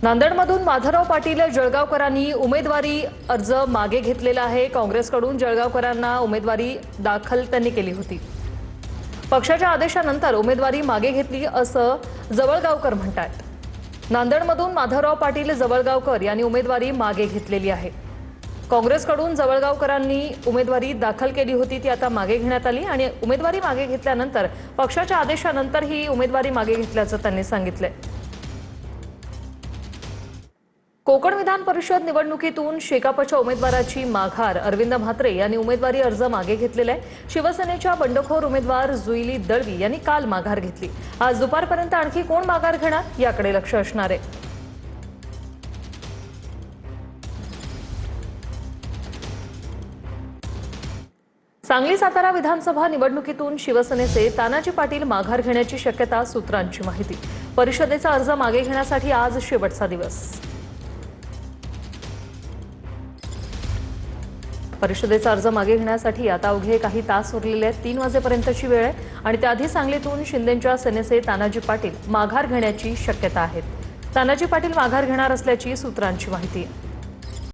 नांदेडमधून माधवराव पाटील जळगावकरांनी उमेदवारी अर्ज मागे घेतलेला आहे। काँग्रेसकडून जळगावकरांना उमेदवारी दाखल त्यांनी केली होती। पक्षाच्या आदेशानंतर उमेदवारी मागे घेतली असं जवळगावकर म्हणतात। नांदेडमधून माधवराव पाटील जवळगावकर यांनी उमेदवारी मागे घेतलेली आहे। काँग्रेसकडून जवळगावकरांनी उमेदवारी दाखल केली होती, ती आता मागे घेण्यात आली आणि उमेदवारी मागे घेतल्यानंतर पक्षाच्या आदेशानंतर ही उमेदवारी मागे घेतल्याचं त्यांनी सांगितलं। कोकण विधान परिषद निवडणुकीतून शेकापच्या उमेदवाराची माघार अरविंद म्हात्रे यांनी उमेदवारी अर्ज मागे घेतलेला आहे। शिवसेनेच्या बंडखोर उमेदवार जुईली दळवी यांनी काल माघार घेतली। आज दुपारपर्यंत आणखी कोण माघार घेणार याकडे लक्ष असणार आहे। सांगली सातारा विधानसभा निवडणुकीतून शिवसेनेचे तानाजी पाटील माघार घेण्याची शक्यता, सूत्रांची माहिती। परिषदेचा अर्ज मागे घेण्यासाठी आज शेवटचा दिवस। परिषदेचा अर्ज मागे घेण्यासाठी आता अवघे काही तास उरलेले आहेत। 3 वाजेपर्यंतची वेळ आहे आणि त्याआधी सांगलीतून शिंदेंच्या सेनेचे तानाजी पाटील माघार घेण्याची शक्यता आहे। तानाजी पाटील माघार घेणार असल्याची सूत्रांची माहिती आहे।